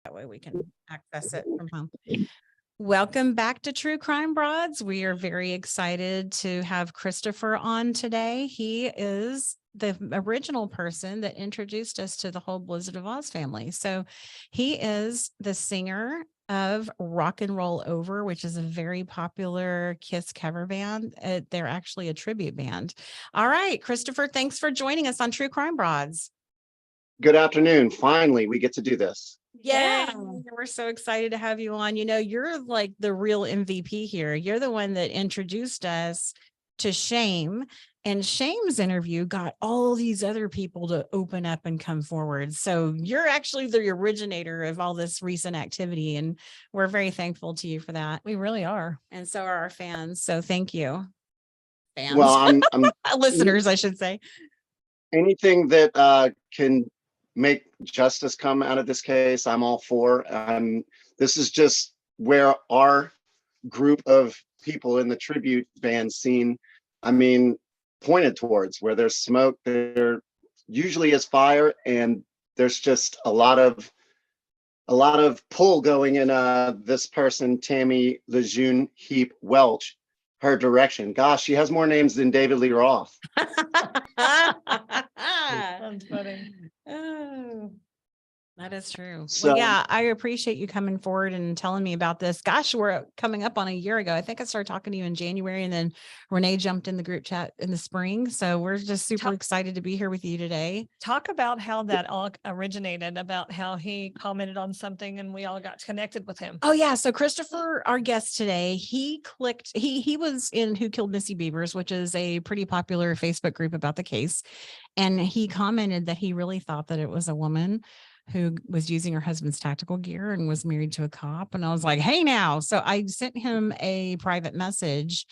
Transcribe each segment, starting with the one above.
That way we can access it from home. Welcome back to True Crime Broads. We are very excited to have Christopher on today. He is the original person that introduced us to the whole Blizzard of Ozz family. So he is the singer of Rock and Roll Over, which is a very popular Kiss cover band. They're actually a tribute band. All right, Christopher, thanks for joining us on True Crime Broads. Good afternoon. Finally, we get to do this. Yeah, we're so excited to have you on. You know, you're like the real MVP here. You're the one that introduced us to Shame, and Shame's interview got all these other people to open up and come forward. So you're actually the originator of all this recent activity, and we're very thankful to you for that. We really are. And so are our fans. So thank you. Fans. Well, I'm listeners, I should say. Anything that can make justice come out of this case, I'm all for. This is just where our group of people in the tribute band scene, pointed towards. Where there's smoke, there usually is fire, and there's just a lot of pull going in this person, Tammy Lejeune Heap Welch, her direction. Gosh, she has more names than David Lee Roth. That's funny. Oh, that is true. So, well, yeah, I appreciate you coming forward and telling me about this. Gosh, we're coming up on a year ago. I think I started talking to you in January, and then Renee jumped in the group chat in the spring. So we're just super excited to be here with you today. Talk about how that all originated, about how he commented on something and we all got connected with him. Oh yeah. So Christopher, our guest today, he was in Who Killed Missy Bevers, which is a pretty popular Facebook group about the case. And he commented that he really thought that it was a woman who was using her husband's tactical gear and was married to a cop. And I was like, hey now. So I sent him a private message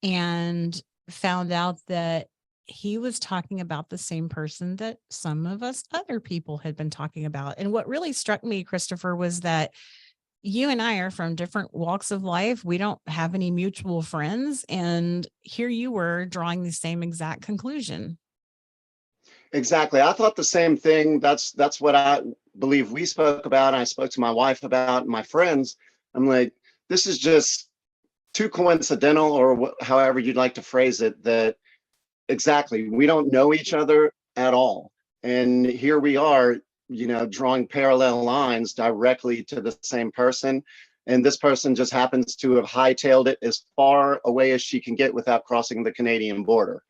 and found out that he was talking about the same person that some of us other people had been talking about. And what really struck me, Christopher, was that you and I are from different walks of life. We don't have any mutual friends. And here you were drawing the same exact conclusion. Exactly. I thought the same thing. That's what I believe we spoke about. I spoke to my wife about, and my friends. I'm like, this is just too coincidental, or however you'd like to phrase it, that exactly, we don't know each other at all. And here we are, drawing parallel lines directly to the same person. And this person just happens to have hightailed it as far away as she can get without crossing the Canadian border.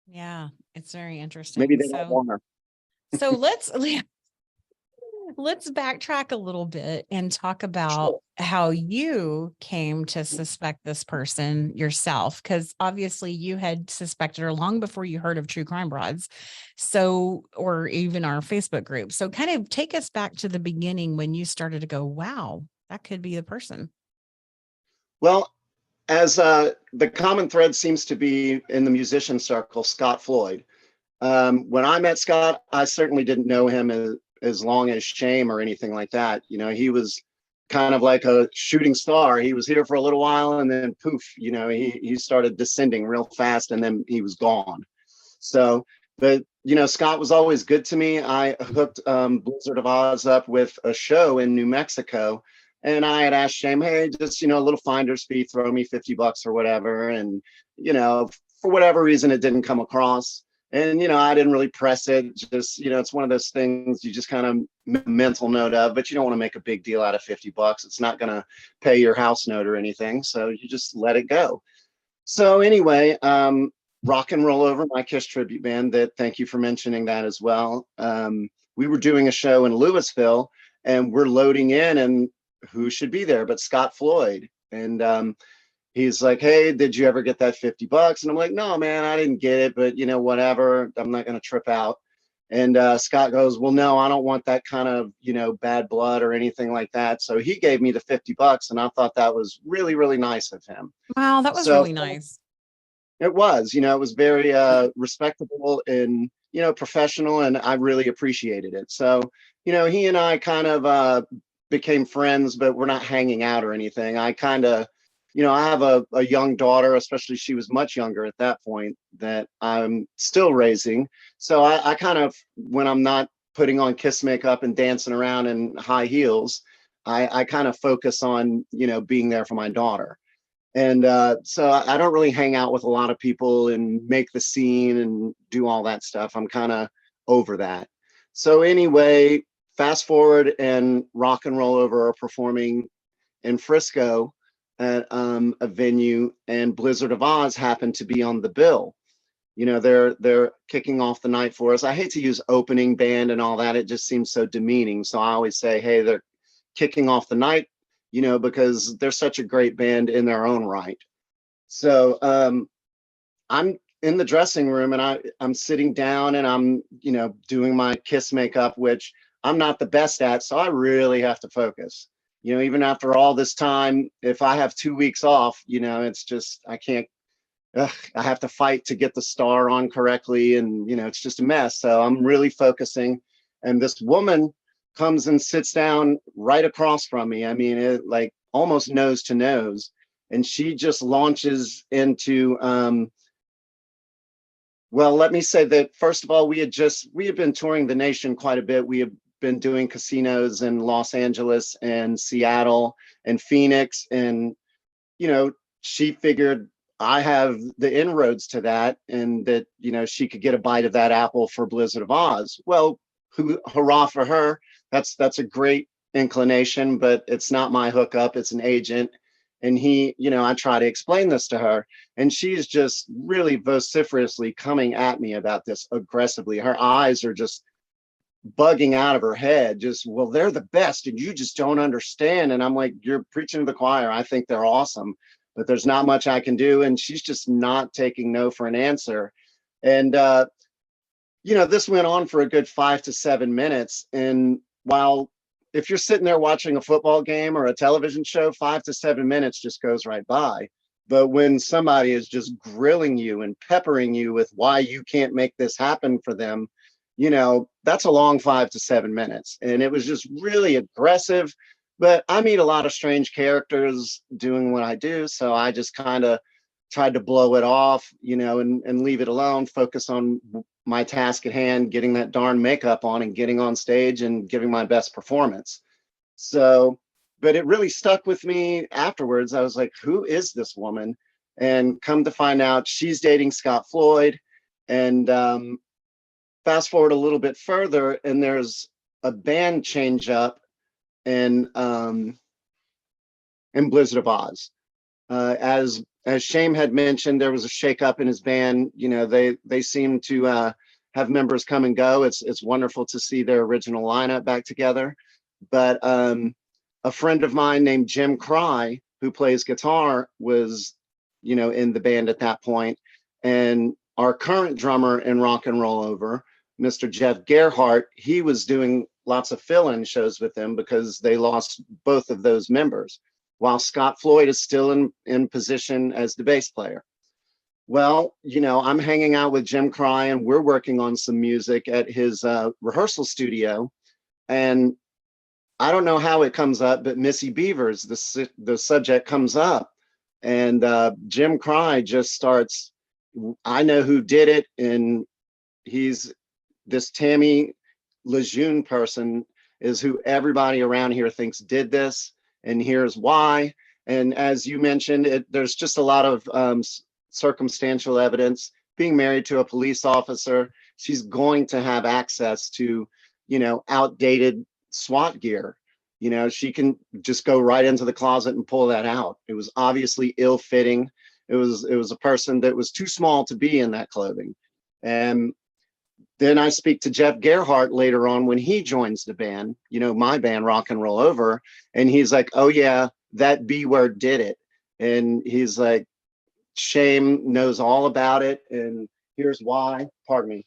Yeah, it's very interesting. Maybe they don't want her. So let's backtrack a little bit and talk about how you came to suspect this person yourself, because obviously you had suspected her long before you heard of True Crime Broads, or even our Facebook group. So kind of take us back to the beginning when you started to go, wow, that could be the person. Well, as the common thread seems to be in the musician circle, Scott Floyd. When I met Scott, I certainly didn't know him as long as Shame or anything like that. He was kind of like a shooting star. He was here for a little while, and then poof, he started descending real fast, and then he was gone. So, but Scott was always good to me. I hooked Blizzard of Ozz up with a show in New Mexico. And I had asked Shame, hey, just, a little finder's fee, throw me $50 or whatever. And, for whatever reason, it didn't come across. And, I didn't really press it. Just, it's one of those things you just kind of mental note of, but you don't want to make a big deal out of $50. It's not going to pay your house note or anything. So you just let it go. So anyway, Rock and Roll Over, my Kiss tribute band, thank you for mentioning that as well. We were doing a show in Louisville, and we're loading in, and who should be there but Scott Floyd. And he's like, hey, did you ever get that $50? And I'm like, no, man, I didn't get it, but whatever, I'm not going to trip out. And Scott goes, well, no, I don't want that kind of, bad blood or anything like that. So he gave me the $50, and I thought that was really, really nice of him. Wow, that was really nice. It was, it was very respectable and, professional, and I really appreciated it. So, he and I kind of became friends, but we're not hanging out or anything. I kind of, I have a young daughter, especially she was much younger at that point, that I'm still raising. So I kind of, when I'm not putting on kiss makeup and dancing around in high heels. I kind of focus on, being there for my daughter. And so I don't really hang out with a lot of people and make the scene and do all that stuff. I'm kind of over that. So anyway, fast forward, and Rock and Roll Over are performing in Frisco at a venue, and Blizzard of Ozz happened to be on the bill. They're kicking off the night for us. I hate to use opening band and all that. It just seems so demeaning. So I always say, hey, they're kicking off the night, because they're such a great band in their own right. So I'm in the dressing room, and I'm sitting down, and I'm, doing my kiss makeup, which I'm not the best at. So I really have to focus. Even after all this time, if I have 2 weeks off, it's just, I can't, I have to fight to get the star on correctly. And, it's just a mess. So I'm really focusing. And this woman comes and sits down right across from me. I mean, it like almost nose to nose. And she just launches into, well, let me say that, first of all, we had been touring the nation quite a bit. We have been doing casinos in Los Angeles and Seattle and Phoenix. And, she figured I have the inroads to that, and that, she could get a bite of that apple for Blizzard of Ozz. Well, hurrah for her. That's a great inclination, but it's not my hookup. It's an agent. And I try to explain this to her, and she's just really vociferously coming at me about this aggressively. Her eyes are just bugging out of her head, just, well, they're the best and you just don't understand. And I'm like, you're preaching to the choir. I think they're awesome, but there's not much I can do. And she's just not taking no for an answer. And, this went on for a good 5 to 7 minutes. And while, if you're sitting there watching a football game or a television show, 5 to 7 minutes just goes right by. But when somebody is just grilling you and peppering you with why you can't make this happen for them, that's a long 5 to 7 minutes. And it was just really aggressive. But I meet a lot of strange characters doing what I do. So I just kind of tried to blow it off, and leave it alone, focus on my task at hand, getting that darn makeup on and getting on stage and giving my best performance. So, but it really stuck with me afterwards. I was like, who is this woman? And come to find out, she's dating Scott Floyd. And fast forward a little bit further, and there's a band change up in Blizzard of Ozz. As Shame had mentioned, there was a shakeup in his band. They seem to have members come and go. It's wonderful to see their original lineup back together. But a friend of mine named Jim Cry, who plays guitar, was, in the band at that point. And our current drummer in Rock and Roll Over, Mr. Jeff Gerhardt, he was doing lots of fill-in shows with them because they lost both of those members, while Scott Floyd is still in position as the bass player. Well, I'm hanging out with Jim Cry, and we're working on some music at his rehearsal studio. And I don't know how it comes up, but Missy Bevers, the subject comes up. And Jim Cry just starts, I know who did it. And this Tammy Lejeune person is who everybody around here thinks did this. And here's why. And as you mentioned, there's just a lot of circumstantial evidence. Being married to a police officer, she's going to have access to, outdated SWAT gear. She can just go right into the closet and pull that out. It was obviously ill-fitting. It was a person that was too small to be in that clothing. And then I speak to Jeff Gerhardt later on when he joins the band, my band, Rock and Roll Over. And he's like, oh yeah, that B word did it. And he's like, Shame knows all about it. And here's why. Pardon me.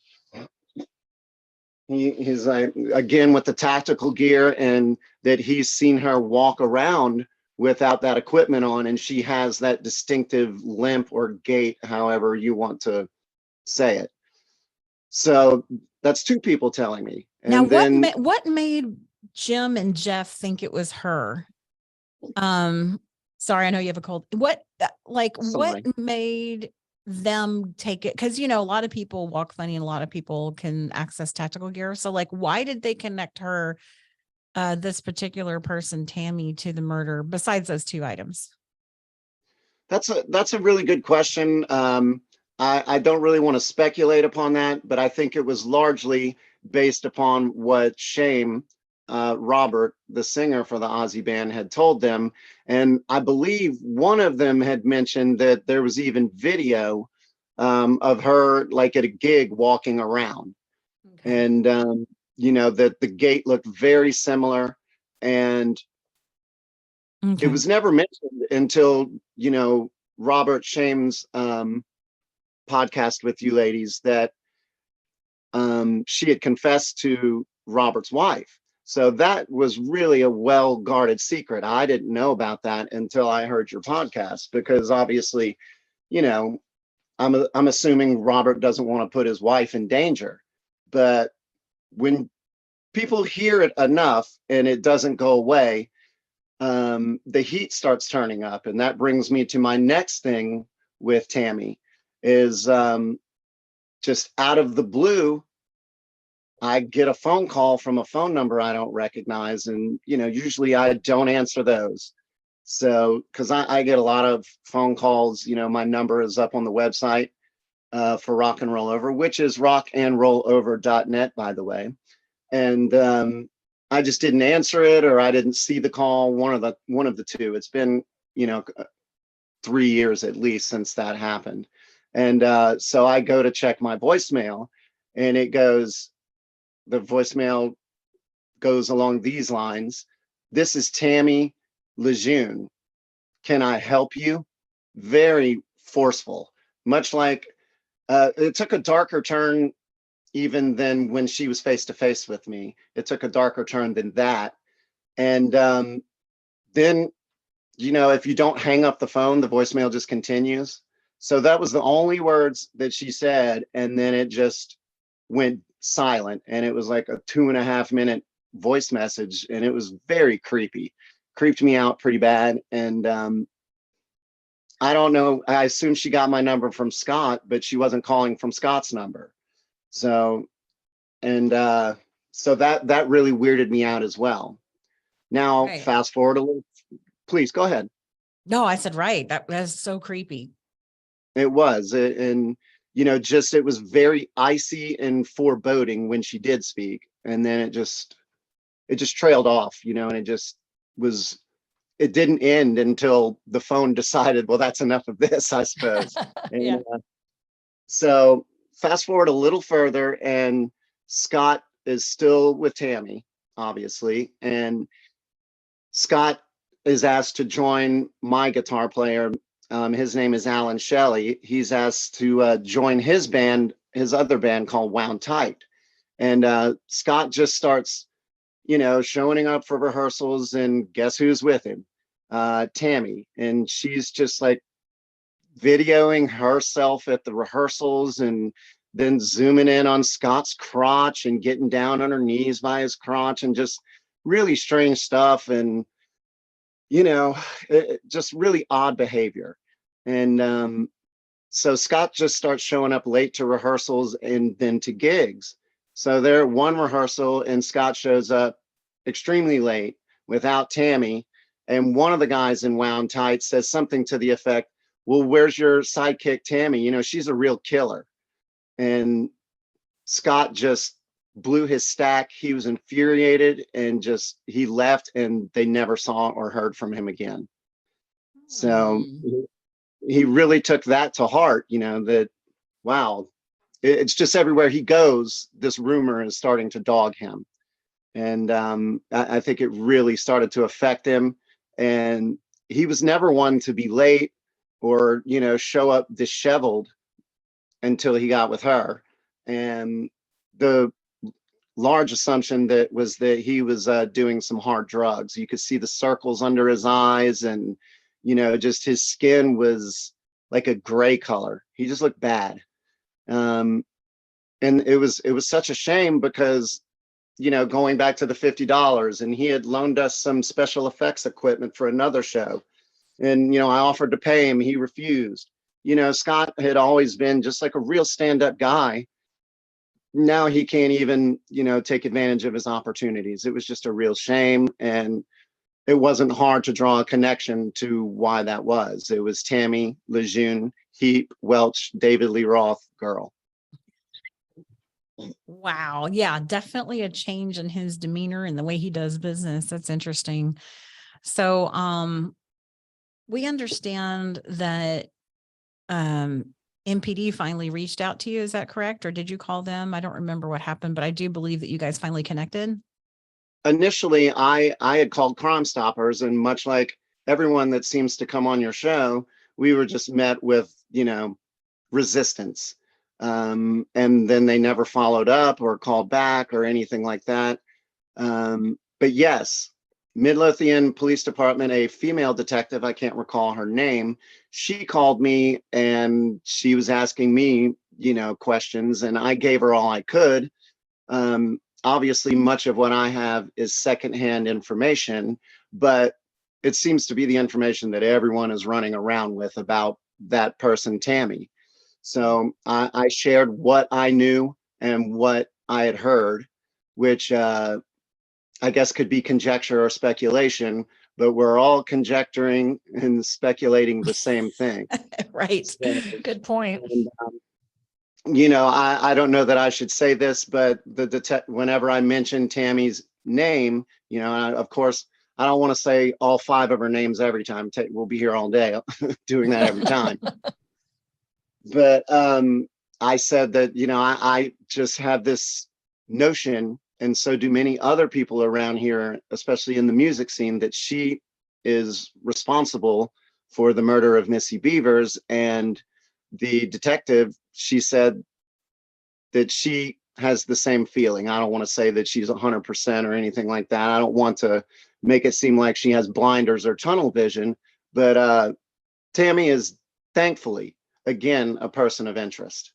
He's like, again, with the tactical gear, and that he's seen her walk around without that equipment on. And she has that distinctive limp or gait, however you want to say it. So that's two people telling me. And now, then what made Jim and Jeff think it was her? Sorry, I know you have a cold. What Sorry. made them take it? Because, you know, a lot of people walk funny and a lot of people can access tactical gear. So like, why did they connect her, this particular person, Tammy, to the murder besides those two items? That's a really good question. I don't really want to speculate upon that, but I think it was largely based upon what Shame, Robert, the singer for the Ozzy band, had told them. And I believe one of them had mentioned that there was even video of her like at a gig walking around. Okay. And, you know, that the gait looked very similar. And it Okay. was never mentioned until, you know, Robert Shame's podcast with you ladies that she had confessed to Robert's wife. So that was really a well-guarded secret. I didn't know about that until I heard your podcast, because obviously, you know, I'm assuming Robert doesn't want to put his wife in danger. But when people hear it enough and it doesn't go away, the heat starts turning up. And that brings me to my next thing with Tammy is just out of the blue, I get a phone call from a phone number I don't recognize. And, you know, usually I don't answer those. So, because I get a lot of phone calls, you know, my number is up on the website for Rock and Roll Over, which is rockandrollover.net, by the way. And I just didn't answer it, or I didn't see the call. One of the two. It's been, you know, 3 years at least since that happened. And so I go to check my voicemail, and the voicemail goes along these lines: "This is Tammy Lejeune. Can I help you?" Very forceful, much like it took a darker turn even than when she was face to face with me. It took a darker turn than that. And then, you know, if you don't hang up the phone, the voicemail just continues. So that was the only words that she said. And then it just went silent. And it was like a 2.5 minute voice message. And it was very creepy, creeped me out pretty bad. And I don't know. I assume she got my number from Scott, but she wasn't calling from Scott's number. So, and so that really weirded me out as well. Now, Right. fast forward a little, please go ahead. No, I said, right. That was so creepy. It was, and you know, just it was very icy and foreboding when she did speak, and then it just trailed off, you know, and it just was. It didn't end until the phone decided, well, that's enough of this, I suppose. And Yeah. so fast forward a little further, and Scott is still with Tammy, obviously, and Scott is asked to join my guitar player. His name is Alan Shelley. He's asked to join his band, his other band called Wound Tight. And Scott just starts, you know, showing up for rehearsals, and guess who's with him? Tammy. And she's just like videoing herself at the rehearsals, and then zooming in on Scott's crotch and getting down on her knees by his crotch, and just really strange stuff. And, you know, just really odd behavior. And so Scott just starts showing up late to rehearsals and then to gigs. So they're at one rehearsal, and Scott shows up extremely late without Tammy. And one of the guys in Wound Tight says something to the effect, "Well, where's your sidekick, Tammy? You know, she's a real killer." And Scott just blew his stack. He was infuriated, and just he left, and they never saw or heard from him again. So he really took that to heart, you know, that, wow, it's just everywhere he goes, this rumor is starting to dog him. And I think it really started to affect him. And he was never one to be late or, you know, show up disheveled until he got with her. And the large assumption that was that he was doing some hard drugs. You could see the circles under his eyes, and, you know, just his skin was like a gray color. He just looked bad. And it was such a shame because, you know, going back to the $50, and he had loaned us some special effects equipment for another show. And, you know, I offered to pay him. He refused. Scott had always been just like a real stand-up guy. Now he can't even, take advantage of his opportunities. It was just a real shame. And it wasn't hard to draw a connection to why that was. It was Tammy, Lejeune, Heap, Welch, David Lee Roth, girl. Wow. Yeah, definitely a change in his demeanor and the way he does business. That's interesting. So, we understand that MPD finally reached out to you. Is that correct? Or did you call them? I don't remember what happened, but I do believe that you guys finally connected. Initially, I had called Crime Stoppers, and much like everyone that seems to come on your show, we were just met with, resistance. And then they never followed up or called back or anything like that. But yes, Midlothian Police Department, a female detective, I can't recall her name, she called me and she was asking me, questions, and I gave her all I could. Obviously, much of what I have is secondhand information, but it seems to be the information that everyone is running around with about that person, Tammy. So I shared what I knew and what I had heard, which I guess could be conjecture or speculation, but we're all conjecturing and speculating the same thing. Right. So, Good point. and, I don't know that I should say this, but whenever I mention Tammy's name, of course, I don't want to say all 5 of her names every time. We'll be here all day doing that every time. But I said that, I just have this notion, and so do many other people around here, especially in the music scene, that she is responsible for the murder of Missy Bevers. And the detective, she said that she has the same feeling. I don't want to say that she's 100% or anything like that. I don't want to make it seem like she has blinders or tunnel vision, but Tammy is thankfully, again, a person of interest.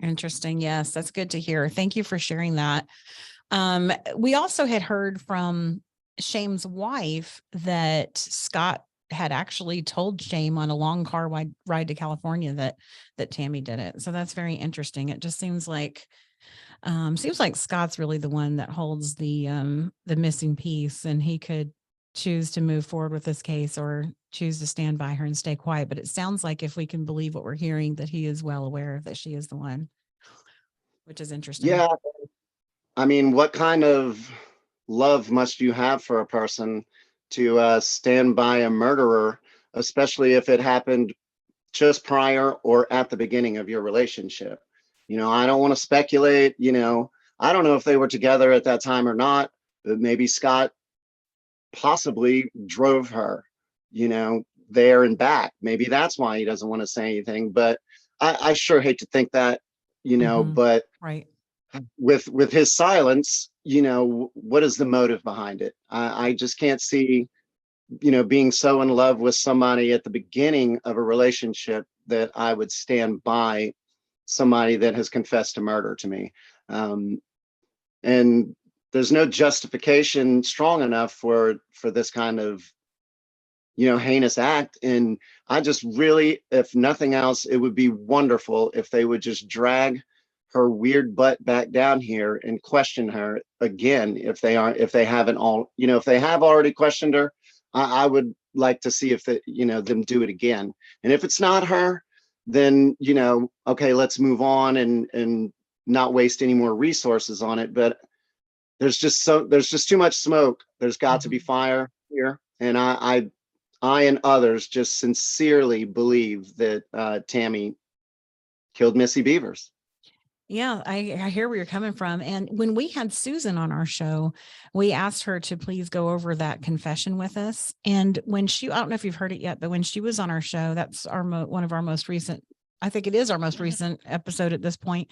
Interesting. Yes, that's good to hear. Thank you for sharing that. We also had heard from Shame's wife that Scott had actually told Shame on a long car ride to California that Tammy did it. So that's very interesting. It just seems like Scott's really the one that holds the missing piece, and he could choose to move forward with this case or choose to stand by her and stay quiet. But it sounds like, if we can believe what we're hearing, that he is well aware that she is the one, which is interesting. Yeah. I mean, what kind of love must you have for a person to stand by a murderer, especially if it happened just prior or at the beginning of your relationship? I don't want to speculate. I don't know if they were together at that time or not, but maybe Scott possibly drove her, there and back. Maybe that's why he doesn't want to say anything. But I sure hate to think that, but Right. with his silence, what is the motive behind it? I just can't see, being so in love with somebody at the beginning of a relationship that I would stand by somebody that has confessed to murder to me. And there's no justification strong enough for this kind of, heinous act. And I just really, if nothing else, it would be wonderful if they would just drag her weird butt back down here and question her again. If they haven't all, if they have already questioned her, I would like to see if them do it again. And if it's not her, then, okay, let's move on and not waste any more resources on it. But there's just too much smoke. There's got to be fire here. And I and others just sincerely believe that Tammy killed Missy Bevers. Yeah, I hear where you're coming from. And when we had Susan on our show, we asked her to please go over that confession with us. And when I don't know if you've heard it yet, but when she was on our show, that's one of our most recent, I think it is our most recent episode at this point,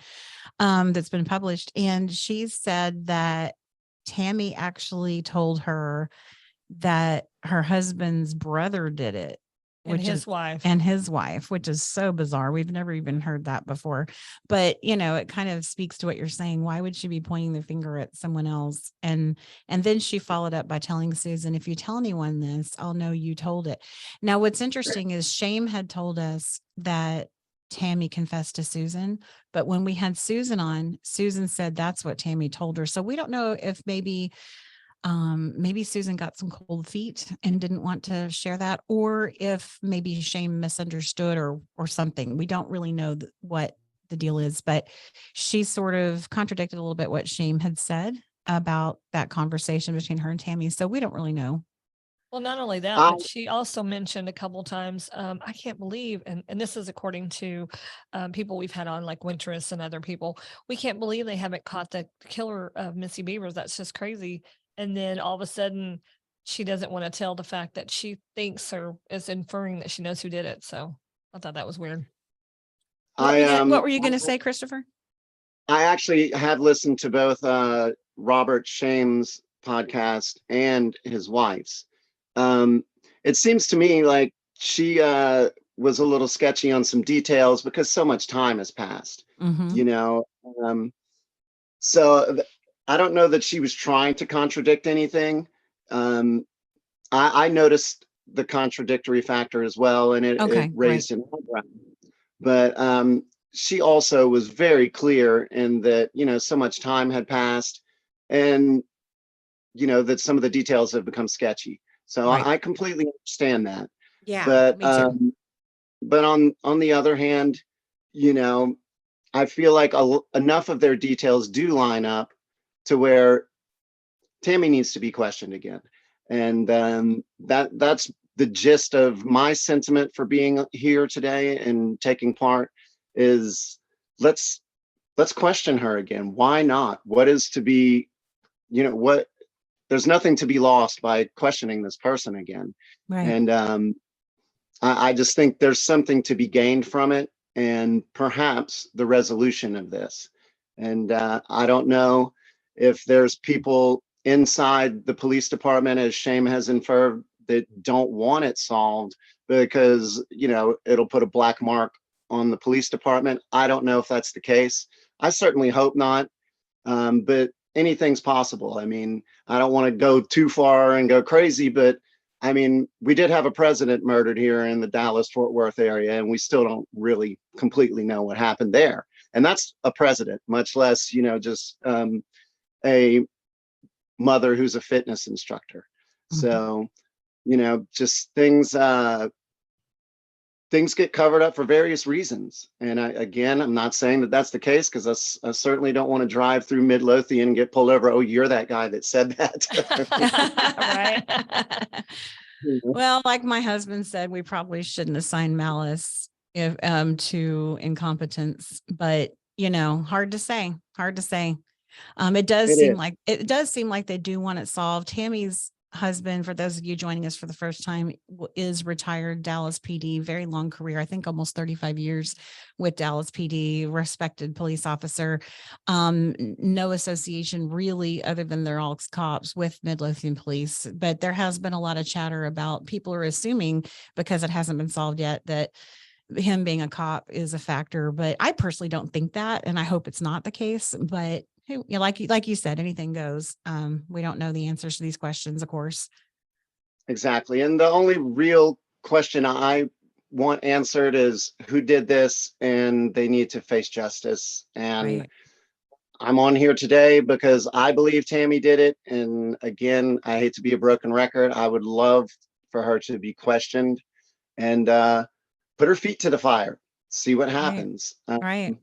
that's been published. And she said that Tammy actually told her that her husband's brother did it. And his wife. And his wife, which is so bizarre. We've never even heard that before. But, it kind of speaks to what you're saying. Why would she be pointing the finger at someone else? And then she followed up by telling Susan, if you tell anyone this, I'll know you told it. Now, what's interesting is Shame had told us that Tammy confessed to Susan. But when we had Susan on, Susan said that's what Tammy told her. So we don't know if maybe Susan got some cold feet and didn't want to share that, or if maybe Shane misunderstood or something. We don't really know what the deal is, but she sort of contradicted a little bit what Shane had said about that conversation between her and Tammy. So we don't really know. Well, not only that, I, but she also mentioned a couple times, I can't believe, and this is according to people we've had on like Winterus and other people, we can't believe they haven't caught the killer of Missy Bevers. That's just crazy. And then all of a sudden, she doesn't want to tell the fact that she thinks or is inferring that she knows who did it. So I thought that was weird. What were you going to say, Christopher? I actually have listened to both Robert Shame's podcast and his wife's. It seems to me like she was a little sketchy on some details because so much time has passed, you know. So I don't know that she was trying to contradict anything. I noticed the contradictory factor as well, and it raised an eyebrow. But she also was very clear in that, you know, so much time had passed, and you know that some of the details have become sketchy. So I completely understand that. Yeah, but me too. But on the other hand, you know, I feel like enough of their details do line up to where Tammy needs to be questioned again. And that's the gist of my sentiment for being here today and taking part is let's question her again. Why not? What is to be, you know, what there's nothing to be lost by questioning this person again. Right. And I just think there's something to be gained from it, and perhaps the resolution of this. And I don't know if there's people inside the police department, as Shame has inferred, that don't want it solved because, you know, it'll put a black mark on the police department. I don't know if that's the case. I certainly hope not. But anything's possible. I mean, I don't want to go too far and go crazy, but I mean, we did have a president murdered here in the Dallas-Fort Worth area, and we still don't really completely know what happened there. And that's a president, much less, you know, just a mother who's a fitness instructor. So, you know, just things get covered up for various reasons. And I'm not saying that that's the case, because I certainly don't want to drive through Midlothian and get pulled over. Oh, you're that guy that said that. Right. Well, like my husband said, we probably shouldn't assign malice if to incompetence, but you know, hard to say. It does seem like they do want it solved. Tammy's husband, for those of you joining us for the first time, is retired Dallas PD, very long career, I think almost 35 years with Dallas PD, respected police officer. No association really, other than they're all cops, with Midlothian police. But there has been a lot of chatter about people are assuming, because it hasn't been solved yet, that him being a cop is a factor. But I personally don't think that, and I hope it's not the case. But you know, like you said, anything goes. We don't know the answers to these questions, of course. Exactly. And the only real question I want answered is who did this, and they need to face justice. And I'm on here today because I believe Tammy did it. And again, I hate to be a broken record. I would love for her to be questioned and put her feet to the fire, see what happens. Right.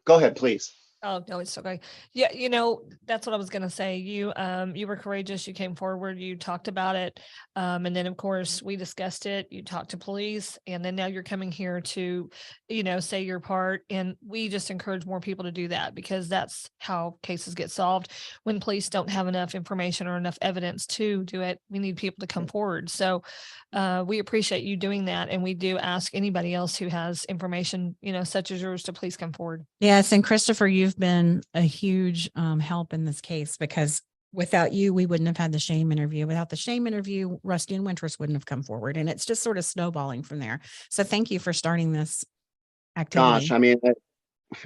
Go ahead, please. Oh, no, it's okay. Yeah, you know, that's what I was gonna say. You were courageous, you came forward, you talked about it. And then of course we discussed it, you talked to police, and then now you're coming here to, you know, say your part. And we just encourage more people to do that, because that's how cases get solved. When police don't have enough information or enough evidence to do it, we need people to come forward. So we appreciate you doing that. And we do ask anybody else who has information, you know, such as yours, to please come forward. Yes. And Christopher, you've been a huge help in this case, because without you, we wouldn't have had the Shame interview. Without the Shame interview, Rusty and Winterus wouldn't have come forward. And it's just sort of snowballing from there. So thank you for starting this activity. Gosh, I mean,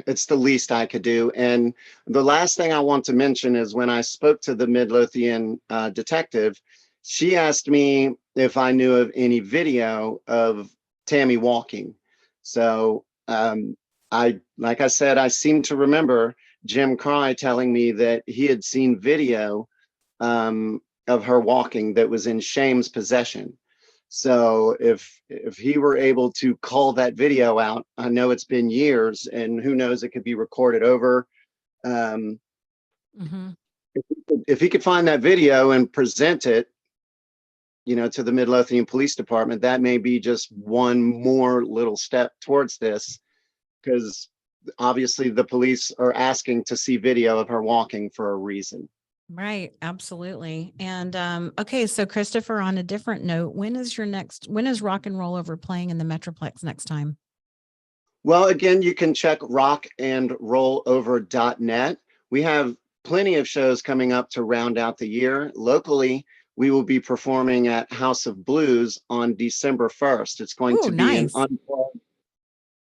it's the least I could do. And the last thing I want to mention is when I spoke to the Midlothian detective, she asked me if I knew of any video of Tammy walking. So like I said, I seem to remember Jim Cry telling me that he had seen video of her walking that was in Shame's possession. So if he were able to call that video out, I know it's been years, and who knows, it could be recorded over. Mhm. If he could find that video and present it, to the Midlothian Police Department, that may be just one more little step towards this, because obviously the police are asking to see video of her walking for a reason. Right, absolutely. And okay, so Christopher, on a different note, when is Rock and Roll Over playing in the Metroplex next time? Well, again, you can check rockandrollover.net. We have plenty of shows coming up to round out the year. Locally, we will be performing at House of Blues on December 1st. It's going to be an unplugged.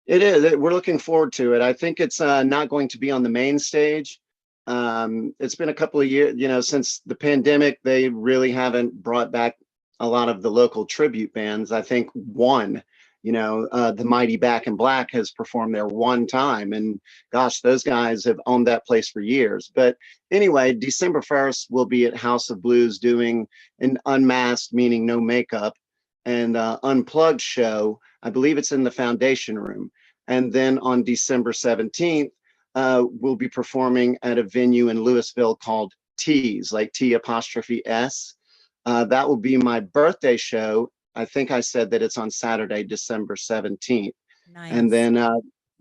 It is. We're looking forward to it. I think it's not going to be on the main stage. It's been a couple of years, since the pandemic, they really haven't brought back a lot of the local tribute bands. I think one, the Mighty Back in Black has performed there one time, and gosh, those guys have owned that place for years. But anyway, December 1st, we'll be at House of Blues doing an unmasked, meaning no makeup, and unplugged show. I believe it's in the Foundation Room. And then on December 17th, we'll be performing at a venue in Louisville called T's, like T''S. That will be my birthday show. I think I said that it's on Saturday, December 17th. Nice. And then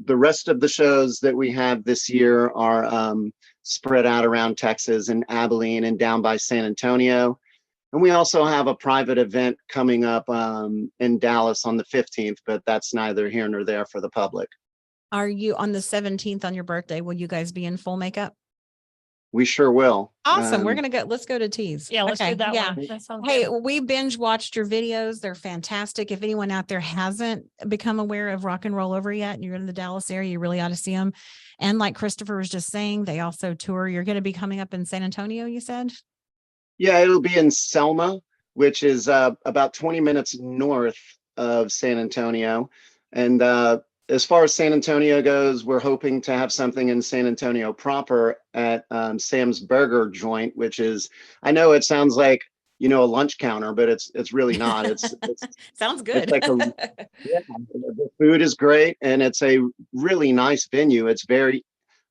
the rest of the shows that we have this year are spread out around Texas and Abilene and down by San Antonio. And we also have a private event coming up in Dallas on the 15th, but that's neither here nor there for the public. Are you on the 17th on your birthday? Will you guys be in full makeup? We sure will. Awesome. Let's go to Tees. Yeah, let's do that Yeah. one. That sounds Hey, good. we binge watched your videos. They're fantastic. If anyone out there hasn't become aware of Rock and Roll Over yet, and you're in the Dallas area, you really ought to see them. And like Christopher was just saying, they also tour. You're going to be coming up in San Antonio, you said? Yeah, it'll be in Selma, which is about 20 minutes north of San Antonio. And as far as San Antonio goes, we're hoping to have something in San Antonio proper at Sam's Burger Joint, which is, I know it sounds like, a lunch counter, but it's really not. It's Sounds good. It's like the food is great, and it's a really nice venue. It's very,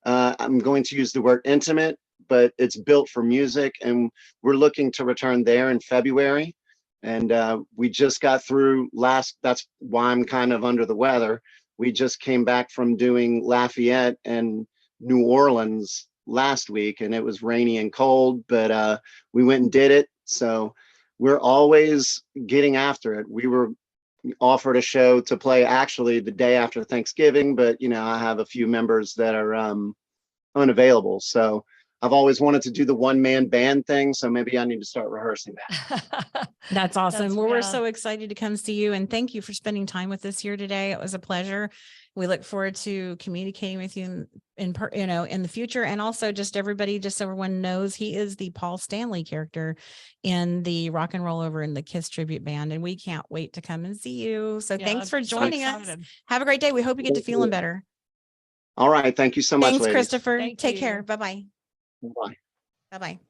I'm going to use the word intimate, but it's built for music, and we're looking to return there in February. And we just got through that's why I'm kind of under the weather. We just came back from doing Lafayette and New Orleans last week, and it was rainy and cold, but we went and did it. So we're always getting after it. We were offered a show to play actually the day after Thanksgiving, but I have a few members that are unavailable. So I've always wanted to do the one-man band thing, so maybe I need to start rehearsing that. That's awesome. That's- Well, we're yeah. so excited to come see you, and thank you for spending time with us here today. It was a pleasure. We look forward to communicating with you in the future, and also just everybody, just so everyone knows, he is the Paul Stanley character in the Rock and Roll Over and the Kiss tribute band, and we can't wait to come and see you. So Yeah, thanks for I'm so joining us. excited. Have a great day. We hope you get to Thank feeling you. better. All right. Thank you so much, Thanks, ladies. Christopher. Thank Take you. care. Bye-bye. Bye. Bye-bye.